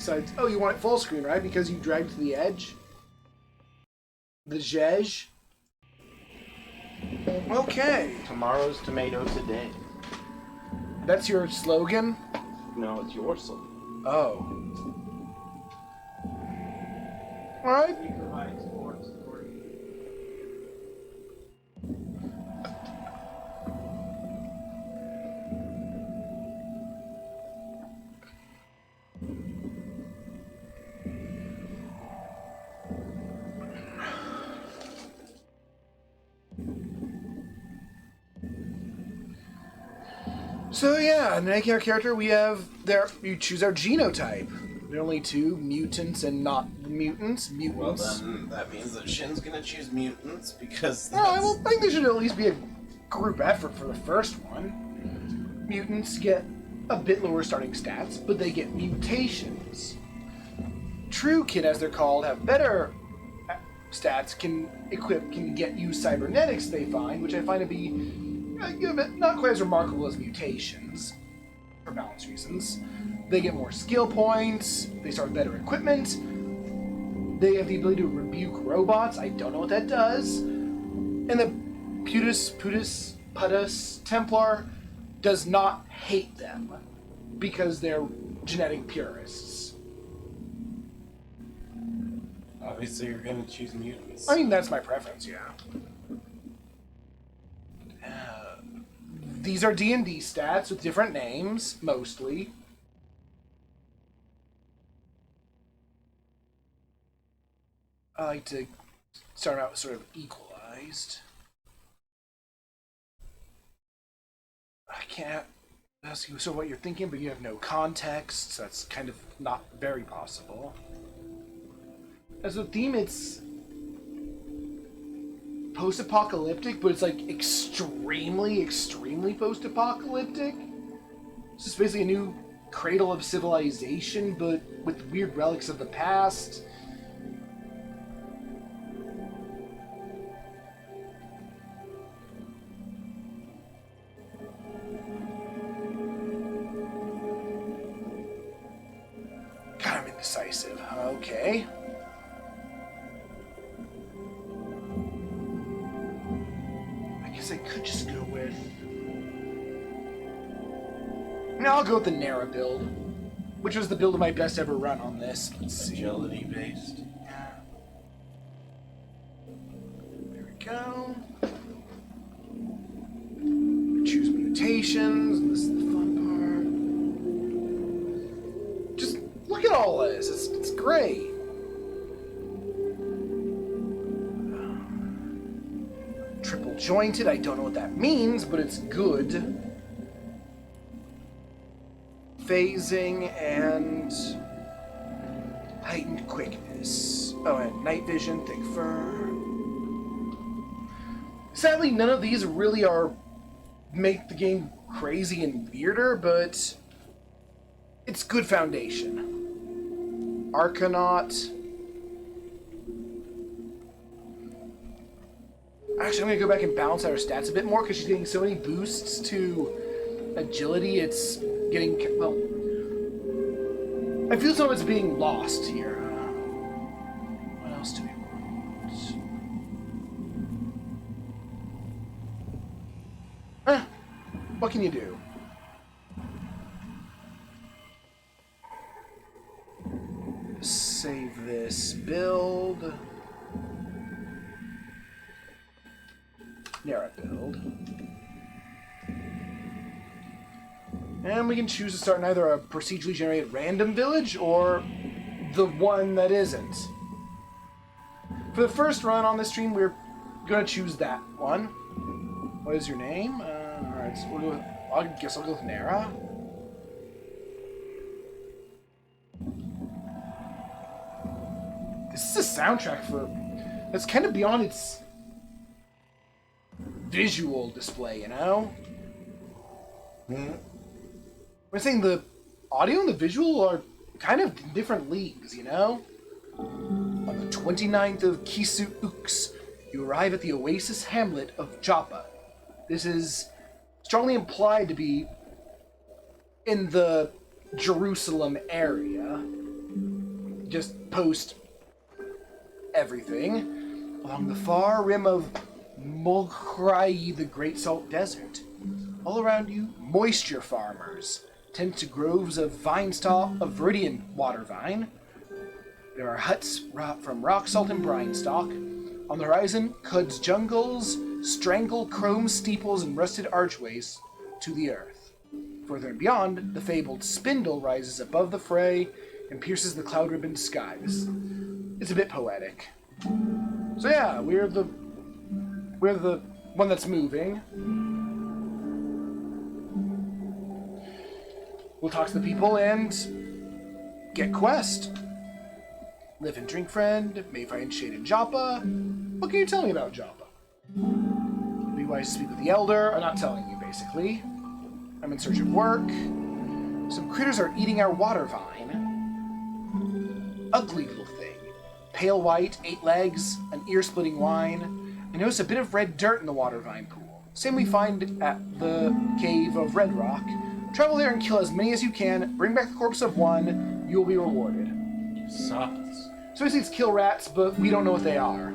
Besides, oh, you want it full screen, right? Because you dragged to the edge? The Zhezh? Okay. Tomorrow's tomato today. That's your slogan? No, it's your slogan. Oh. Alright. You provide support. So yeah, in making our character, we have you choose our genotype. There are only two, mutants and not mutants. Well, then that means that Shin's gonna choose mutants because. No, I think there should at least be a group effort for the first one. Mutants get a bit lower starting stats, but they get mutations. True Kid, as they're called, have better stats, can get you cybernetics they find, which I find to be not quite as remarkable as mutations, for balance reasons. They get more skill points, they start with better equipment, they have the ability to rebuke robots, I don't know what that does, and the Pudus Templar does not hate them, because they're genetic purists. Obviously, you're gonna choose mutants. I mean, that's my preference, yeah. These are D&D stats with different names, mostly. I like to start out sort of equalized. I can't ask you sort of what you're thinking, but you have no context, so that's kind of not very possible. As a theme, it's post-apocalyptic, but it's like extremely post-apocalyptic. It's just basically a new cradle of civilization, but with weird relics of the past. God, I'm indecisive. Okay. I could just go with... No, I'll go with the Nara build, which was the build of my best ever run on this. Let's see. Agility based. Yeah. There we go. Choose mutations. This is the fun part. Just look at all this. It's great. Triple jointed, I don't know what that means, but it's good. Phasing and heightened quickness. Oh, and night vision, thick fur. Sadly, none of these really make the game crazy and weirder, but it's good foundation. Arcanaut. Actually, I'm going to go back and balance out her stats a bit more because she's getting so many boosts to agility. It's getting... well... I feel some of it's being lost here. What else do we want? What can you do? Save this build. Nara build. And we can choose to start in either a procedurally generated random village or the one that isn't. For the first run on this stream, we're going to choose that one. What is your name? Alright, so we'll go with, I guess I'll go with Nara. This is a soundtrack that's kind of beyond its visual display, you know? We're saying the audio and the visual are kind of in different leagues, you know? On the 29th of Kisu Ux, you arrive at the oasis hamlet of Joppa. This is strongly implied to be in the Jerusalem area. just post everything. Along the far rim of Mulchrai, the Great Salt Desert. All around you, moisture farmers tend to groves of vine stalk of Viridian water vine. There are huts from rock salt and brine stalk. On the horizon, Cud's jungles strangle chrome steeples and rusted archways to the earth. Further and beyond, the fabled Spindle rises above the fray and pierces the cloud-ribboned skies. It's a bit poetic. So yeah, we're the one that's moving. We'll talk to the people and get quest. Live and drink friend, may find shade in Joppa. What can you tell me about Joppa? Be wise to speak with the elder. I'm not telling you, basically. I'm in search of work. Some critters are eating our water vine. Ugly little thing. Pale white, 8 legs, an ear-splitting whine. I notice a bit of red dirt in the water vine pool. Same we find at the cave of Red Rock. Travel there and kill as many as you can. Bring back the corpse of one. You will be rewarded. Sauce. So basically it's kill rats, but we don't know what they are.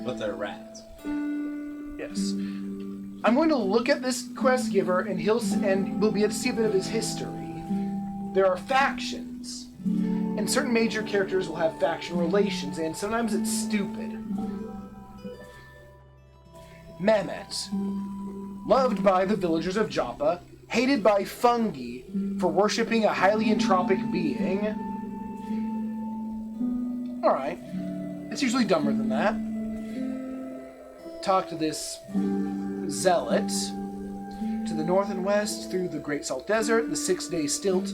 But they're rats. Yes. I'm going to look at this quest giver, and we'll be able to see a bit of his history. There are factions, and certain major characters will have faction relations, and sometimes it's stupid. Mehmet, loved by the villagers of Joppa, hated by fungi for worshipping a highly entropic being. Alright. It's usually dumber than that. Talk to this zealot. To the north and west, through the Great Salt Desert, the 6-day stilt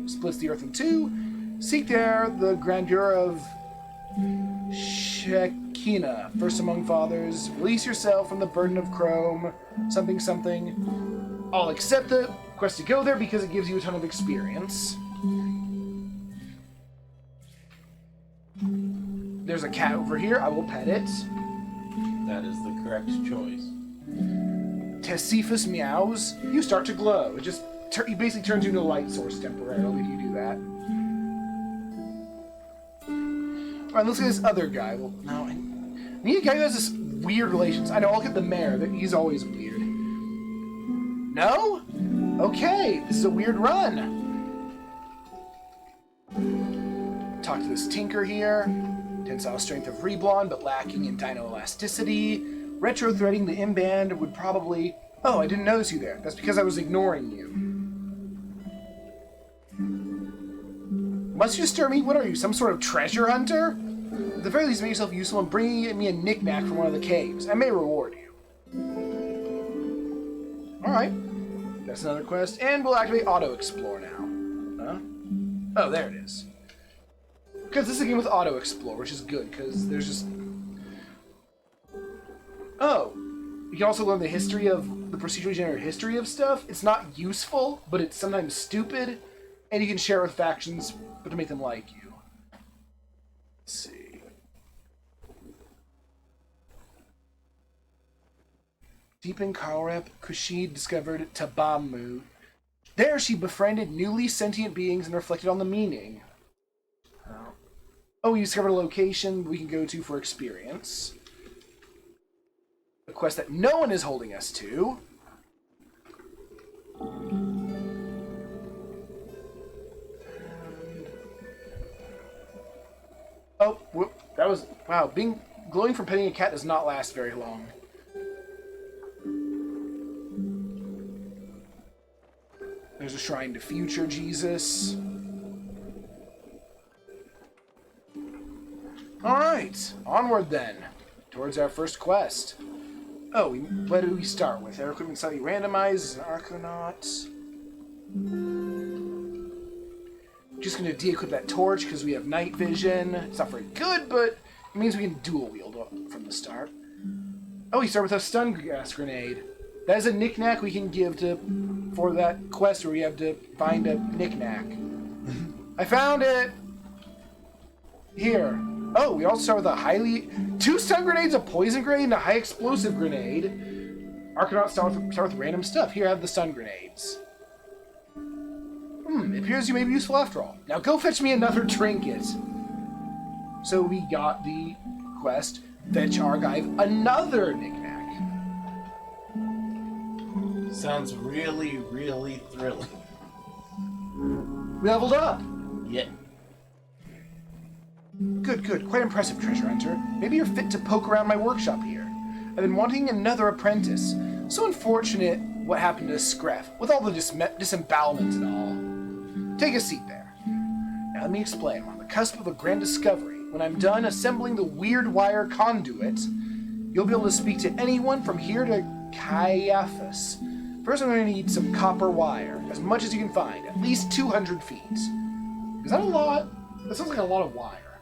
splits the earth in two. Seek there the grandeur of Shekinah, first among fathers. Release yourself from the burden of Chrome. Something, something. I'll accept the quest to go there because it gives you a ton of experience. There's a cat over here. I will pet it. That is the correct choice. Tesiphus meows. You start to glow. He basically turns you into a light source temporarily if you do that. Alright, let's get this other guy. Well, no, I need a guy who has this weird relations. I know, I'll get the mayor. He's always weird. No? Okay, this is a weird run. Talk to this tinker here. Tensile strength of Reblon, but lacking in dino elasticity. Retro-threading the M-band would probably... Oh, I didn't notice you there. That's because I was ignoring you. Must you disturb me? What are you, some sort of treasure hunter? At the very least, make yourself useful in bringing me a knick-knack from one of the caves. I may reward you. Alright. That's another quest. And we'll activate Auto-Explore now. Huh? Oh, there it is. Because this is a game with Auto-Explore, which is good, because there's just... Oh! You can also learn the history of... the procedurally generated history of stuff. It's not useful, but it's sometimes stupid. And you can share with factions, but to make them like you. Let's see. Deep in Kalrep, Kushid discovered Tabamu. There she befriended newly sentient beings and reflected on the meaning. Oh, we discovered a location we can go to for experience. A quest that no one is holding us to. Oh, whoop. That was... Wow, glowing from petting a cat does not last very long. There's a shrine to future Jesus. Alright, onward then. Towards our first quest. Oh, what did we start with? Air equipment slightly randomized as an Arconaut. Just going to de-equip that torch because we have night vision. It's not very good, but it means we can dual wield from the start. Oh, we start with a stun gas grenade. That is a knick-knack we can give for that quest where we have to find a knick-knack. I found it! Here. Oh, we also start with 2 stun grenades, a poison grenade, and a high explosive grenade. Arcanauts start with random stuff. Here I have the stun grenades. It appears you may be useful after all. Now go fetch me another trinket. So we got the quest, fetch Argive another knickknack. Sounds really, really thrilling. We leveled up. Yeah. Good. Quite impressive, treasure hunter. Maybe you're fit to poke around my workshop here. I've been wanting another apprentice. So unfortunate what happened to Scref, with all the disembowelment and all. Take a seat there. Now let me explain. I'm on the cusp of a grand discovery. When I'm done assembling the weird wire conduit, you'll be able to speak to anyone from here to Caiaphas. First, I'm going to need some copper wire, as much as you can find, at least 200 feet. Is that a lot? That sounds like a lot of wire.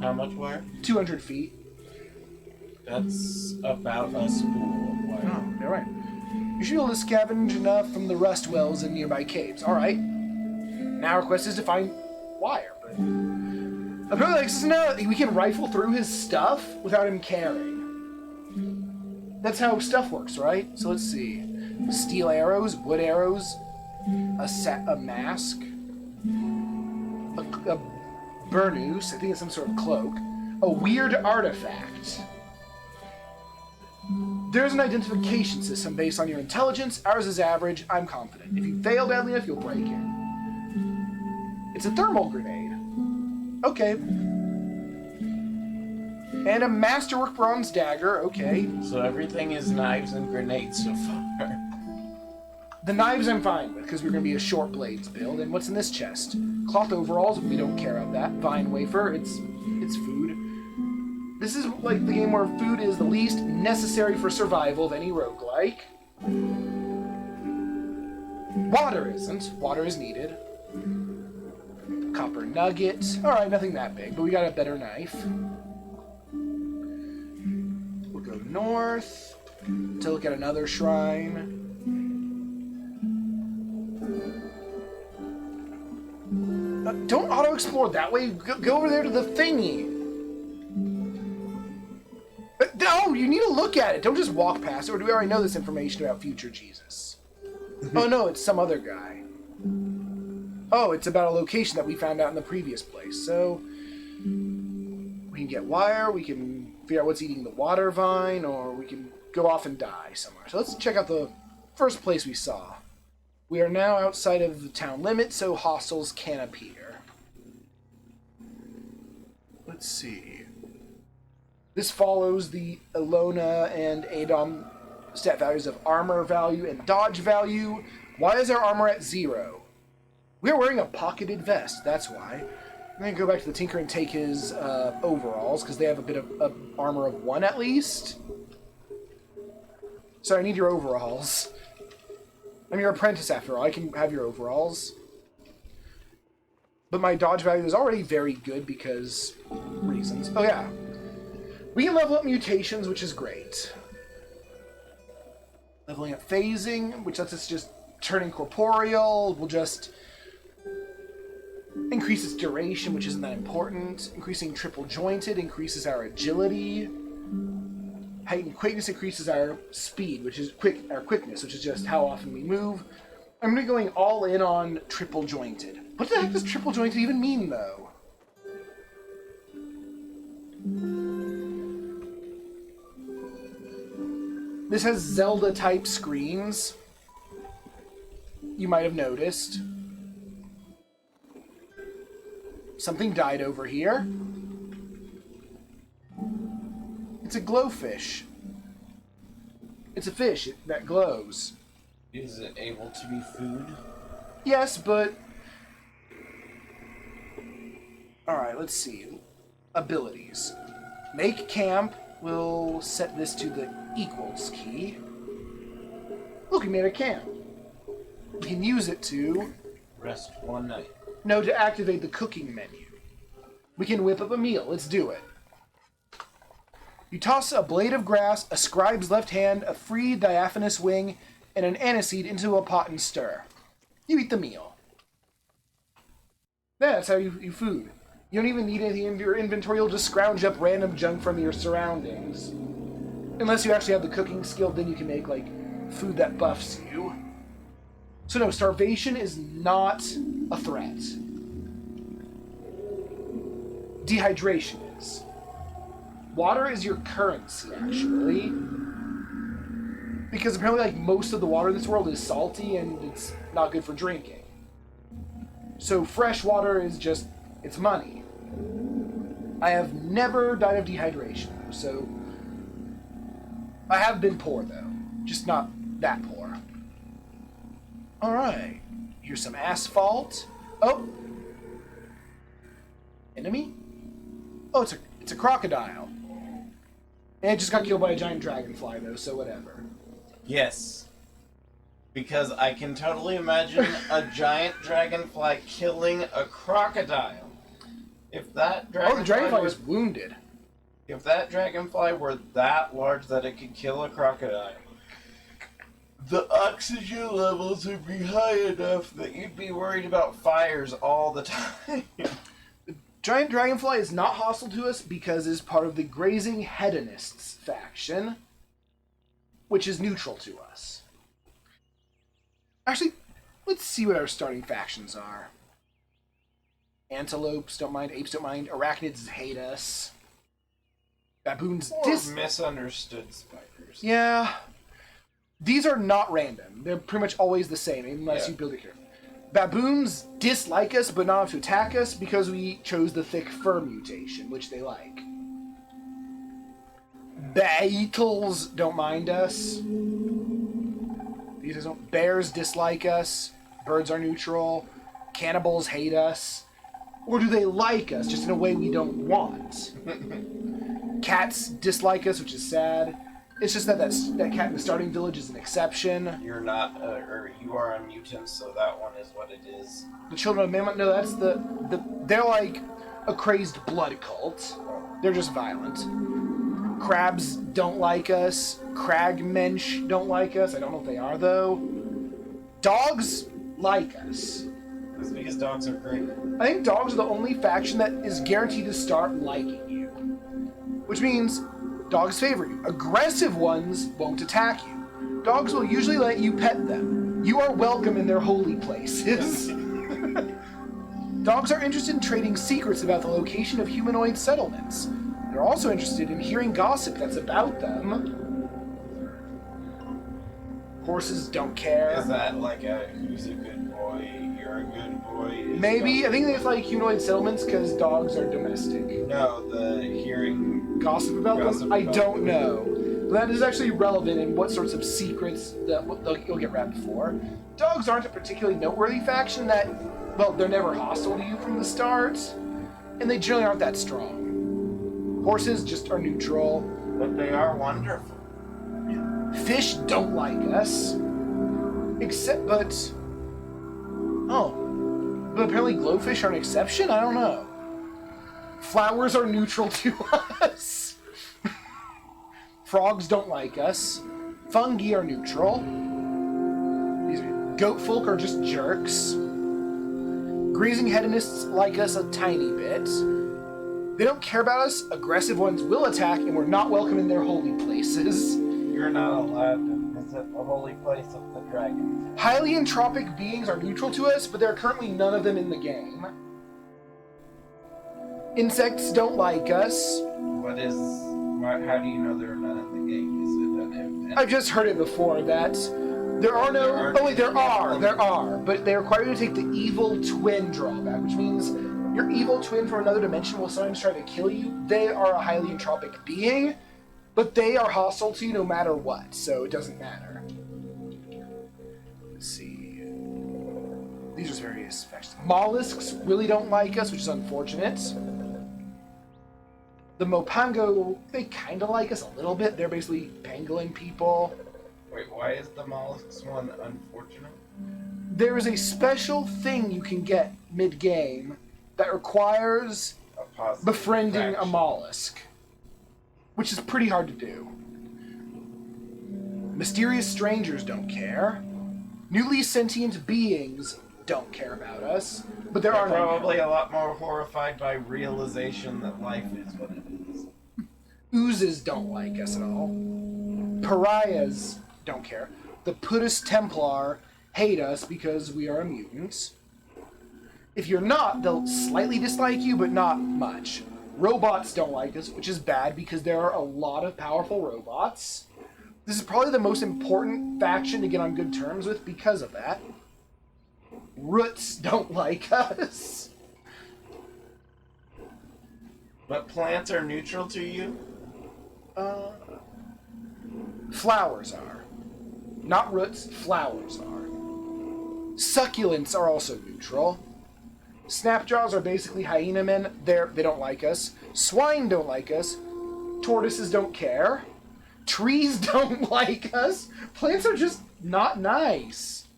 How much wire? 200 feet. That's about a spool of wire. Oh, you're right. You should be able to scavenge enough from the rust wells in nearby caves. All right. Now our quest is to find wire, but apparently we can rifle through his stuff without him caring. That's how stuff works, right? So let's see. Steel arrows, wood arrows, a mask, a burnous, I think it's some sort of cloak, a weird artifact. There's an identification system based on your intelligence. Ours is average. I'm confident. If you fail badly enough, you'll break it. It's a thermal grenade. Okay. And a masterwork bronze dagger. Okay. So everything is knives and grenades so far. The knives I'm fine with, because we're going to be a short blades build. And what's in this chest? Cloth overalls. We don't care about that. Vine wafer. It's food. This is like the game where food is the least necessary for survival of any roguelike. Water isn't. Water is needed. Copper nugget. Alright, nothing that big, but we got a better knife. We'll go north to look at another shrine. Don't auto-explore that way. Go over there to the thingy. No, you need to look at it. Don't just walk past it. Or do we already know this information about future Jesus? Oh, no, it's some other guy. Oh, it's about a location that we found out in the previous place. So, we can get wire, we can figure out what's eating the water vine, or we can go off and die somewhere. So let's check out the first place we saw. We are now outside of the town limit, so hostiles can appear. Let's see. This follows the Elona and Adom stat values of armor value and dodge value. Why is our armor at 0? We're wearing a pocketed vest, that's why. I'm going to go back to the Tinker and take his overalls, because they have a bit of armor of 1 at least. So I need your overalls. I'm your apprentice after all. I can have your overalls. But my dodge value is already very good because reasons. Oh yeah. We can level up mutations, which is great. Leveling up phasing, which lets us just turn incorporeal. We'll just increase its duration, which isn't that important. Increasing triple jointed increases our agility. Heightened quickness increases our speed, which is our quickness, which is just how often we move. I'm going to be going all in on triple jointed. What the heck does triple jointed even mean, though? This has Zelda-type screens. You might have noticed. Something died over here. It's a glowfish. It's a fish that glows. Is it able to be food? Yes, but... Alright, let's see. Abilities. Make camp. We'll set this to the equals key. Look, we made a camp. We can use it to... Rest one night. No, to activate the cooking menu. We can whip up a meal. Let's do it. You toss a blade of grass, a scribe's left hand, a free diaphanous wing, and an aniseed into a pot and stir. You eat the meal. Yeah, that's how you food. You don't even need anything in your inventory. You'll just scrounge up random junk from your surroundings. Unless you actually have the cooking skill, then you can make, like, food that buffs you. So no, starvation is not a threat. Dehydration is. Water is your currency, actually. Because apparently, like, most of the water in this world is salty and it's not good for drinking. So fresh water is just, it's money. I have never died of dehydration, so... I have been poor, though. Just not that poor. Alright. Here's some asphalt. Oh! Enemy? Oh, it's a crocodile. And it just got killed by a giant dragonfly, though, so whatever. Yes. Because I can totally imagine a giant dragonfly killing a crocodile. If that dragonfly Oh, the dragonfly was wounded. If that dragonfly were that large that it could kill a crocodile, the oxygen levels would be high enough that you'd be worried about fires all the time. Giant dragonfly is not hostile to us because it is part of the grazing hedonists faction, which is neutral to us. Actually, let's see what our starting factions are. Antelopes don't mind, apes don't mind, arachnids hate us. Baboons misunderstood spiders. Yeah. These are not random. They're pretty much always the same, unless you build it here. Baboons dislike us, but not enough to attack us because we chose the thick fur mutation, which they like. Beetles don't mind us. These don't. Bears dislike us. Birds are neutral. Cannibals hate us. Or do they like us, just in a way we don't want? Cats dislike us, which is sad. It's just that cat in the starting village is an exception. You're not, or you are a mutant, so that one is what it is. The Children of Mammoth, no, that's they're like a crazed blood cult. They're just violent. Crabs don't like us. Cragmensch don't like us. I don't know if they are, though. Dogs like us. It's because dogs are great. I think dogs are the only faction that is guaranteed to start liking you. Which means dogs favor you. Aggressive ones won't attack you. Dogs will usually let you pet them. You are welcome in their holy places. Dogs are interested in trading secrets about the location of humanoid settlements. They're also interested in hearing gossip that's about them. Horses don't care. Is that like a who's a good boy, you're a good boy? Maybe. I think they like humanoid settlements because dogs are domestic. No, the hearing Gossip about them? I don't know. But that is actually relevant in what sorts of secrets that you'll get wrapped for. Dogs aren't a particularly noteworthy faction that, well, they're never hostile to you from the start, and they generally aren't that strong. Horses just are neutral. But they are wonderful. Fish don't like us. But apparently glowfish are an exception? I don't know. Flowers are neutral to us. Frogs don't like us. Fungi are neutral. Goat folk are just jerks. Grazing hedonists like us a tiny bit. They don't care about us. Aggressive ones will attack, and we're not welcome in their holy places. You're not allowed to visit the holy place of the dragon. Highly entropic beings are neutral to us, but there are currently none of them in the game. Insects don't like us. How do you know there are none in the game? Is it an event? I've just heard it before that there are no... Oh wait, there are. But they require you to take the evil twin drawback, which means your evil twin from another dimension will sometimes try to kill you. They are a highly entropic being, but they are hostile to you no matter what, so it doesn't matter. Let's see. These are various factions. Mollusks really don't like us, which is unfortunate. The Mopango, they kind of like us a little bit. They're basically pangolin people. Wait, why is the mollusks one unfortunate? There is a special thing you can get mid-game that requires befriending a mollusk, which is pretty hard to do. Mysterious strangers don't care. Newly sentient beings don't care about us, but they're probably a lot more horrified by realization that life is what it is. Oozes don't like us at all. Pariahs don't care. The Puttus Templar hate us because we are a mutant. If you're not, they'll slightly dislike you, but not much. Robots don't like us, which is bad because there are a lot of powerful robots. This is probably the most important faction to get on good terms with because of that. Roots don't like us. But plants are neutral to you? Flowers are. Not roots, flowers are. Succulents are also neutral. Snapjaws are basically hyena men. They don't like us. Swine don't like us. Tortoises don't care. Trees don't like us. Plants are just not nice.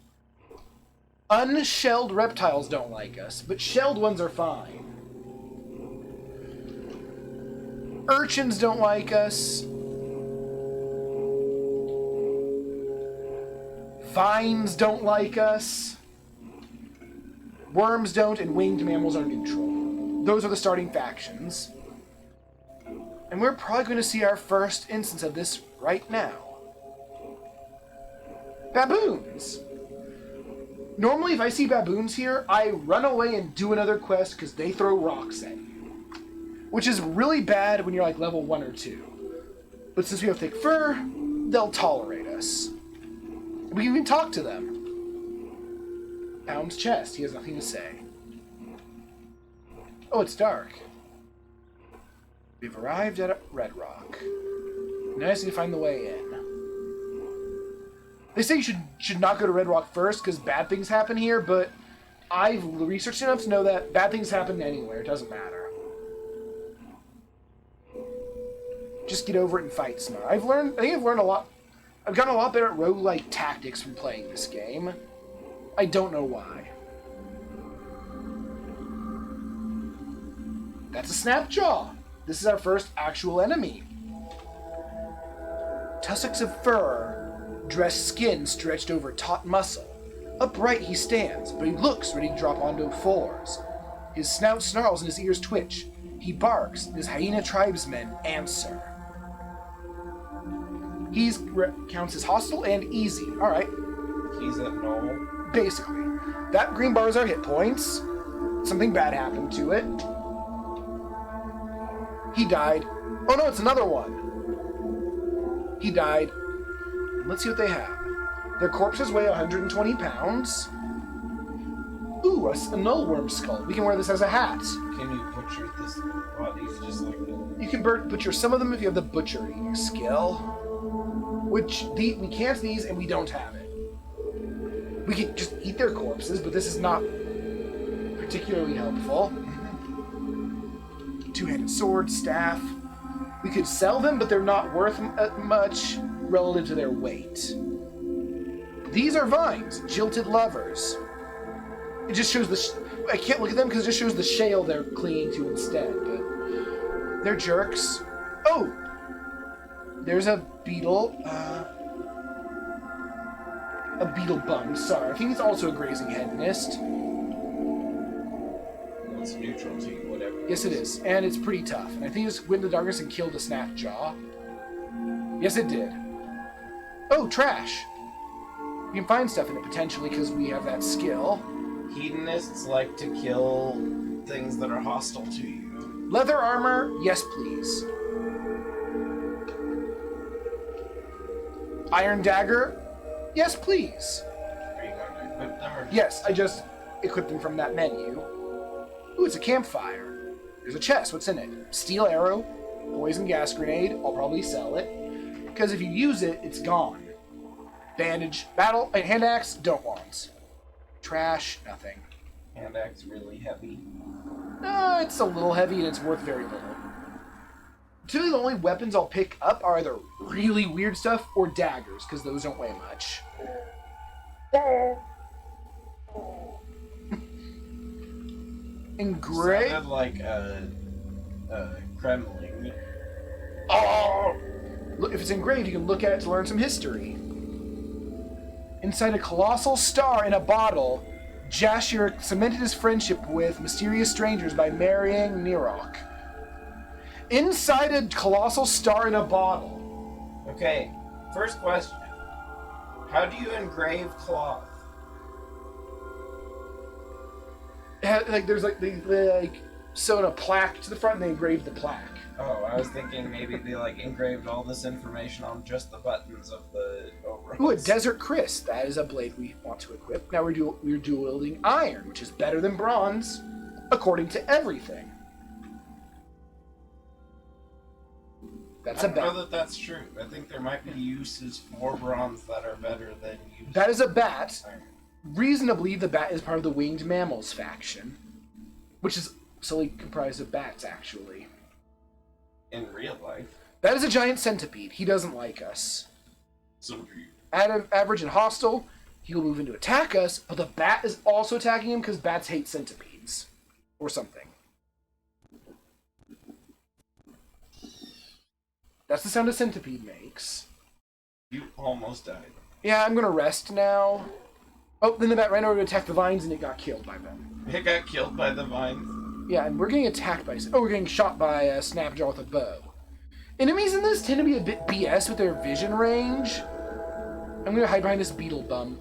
Unshelled reptiles don't like us, but shelled ones are fine. Urchins don't like us. Vines don't like us. Worms don't, and winged mammals are neutral. Those are the starting factions. And we're probably going to see our first instance of this right now. Baboons! Normally, if I see baboons here, I run away and do another quest because they throw rocks at you. Which is really bad when you're like level 1 or 2. But since we have thick fur, they'll tolerate us. We can even talk to them. Pound's chest. He has nothing to say. Oh, it's dark. We've arrived at Red Rock. Now I just need to find the way in. They say you should not go to Red Rock first because bad things happen here, but I've researched enough to know that bad things happen anywhere. It doesn't matter. Just get over it and fight smart. I think I've learned a lot. I've gotten a lot better at roguelike tactics from playing this game. I don't know why. That's a Snapjaw. This is our first actual enemy. Tussocks of fur, dressed skin stretched over taut muscle. Upright he stands, but he looks ready to drop onto fours. His snout snarls and his ears twitch. He barks, and his hyena tribesmen answer. He counts as hostile and easy. Alright. He's at normal. Basically. That green bar is our hit points. Something bad happened to it. He died. Oh no, it's another one. He died. Let's see what they have. Their corpses weigh 120 pounds. Ooh, a nullworm skull. We can wear this as a hat. Can you butcher this bodies just like that? You can butcher some of them if you have the butchering skill. Which, we can't these and we don't have it. We can just eat their corpses, but this is not particularly helpful. Two-handed sword, staff. We could sell them, but they're not worth much relative to their weight. These are vines, jilted lovers. It just shows I can't look at them because it just shows the shale they're clinging to instead, but they're jerks. Oh! There's a beetle. A beetle bum, sorry. I think it's also a grazing hedonist. It's neutral to you, whatever. Yes, it is. And it's pretty tough. And I think it just went in the darkness and killed a Snapjaw. Yes, it did. Oh, trash. We can find stuff in it potentially because we have that skill. Hedonists like to kill things that are hostile to you. Leather armor, yes please. Iron dagger, yes please. Are you going to equip them or Yes, I just equipped them from that menu. Ooh, it's a campfire. There's a chest, what's in it? Steel arrow, poison gas grenade, I'll probably sell it. Because if you use it, it's gone. Bandage, hand axe, don't want. Trash, nothing. hand axe really heavy? It's a little heavy and it's worth very little. Typically the only weapons I'll pick up are either really weird stuff or daggers, because those don't weigh much. Engraved? Sounded like a Kremling. Oh! Look, if it's engraved, you can look at it to learn some history. Inside a colossal star in a bottle, Jashir cemented his friendship with mysterious strangers by marrying Nirok. Inside a colossal star in a bottle. Okay, first question. How do you engrave cloth? Like there's like they sew in a plaque to the front and they engrave the plaque. Oh, I was thinking maybe they like engraved all this information on just the buttons of the overalls. Ooh, a Desert Chris. That is a blade we want to equip. Now we're dual wielding iron, which is better than bronze, according to everything. That's I a don't know bat. that that's true. I think there might be uses for bronze that are better than uses. That is a bat. Iron. Reasonably, the bat is part of the winged mammals faction, which is solely comprised of bats, actually. In real life. That is a giant centipede. He doesn't like us. So Average and hostile, he will move in to attack us, but the bat is also attacking him because bats hate centipedes. Or something. That's the sound a centipede makes. you almost died. Yeah, I'm gonna rest now. Oh, then the bat ran over to attack the vines and it got killed by them. It got killed by the vines. Yeah, and we're getting attacked by... Oh, we're getting shot by a Snapjaw with a bow. Enemies in this tend to be a bit BS with their vision range. I'm gonna hide behind this beetle bum.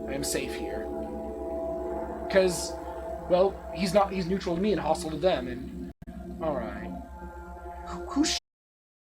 I am safe here. Because, well, he's neutral to me and hostile to them, and... Alright.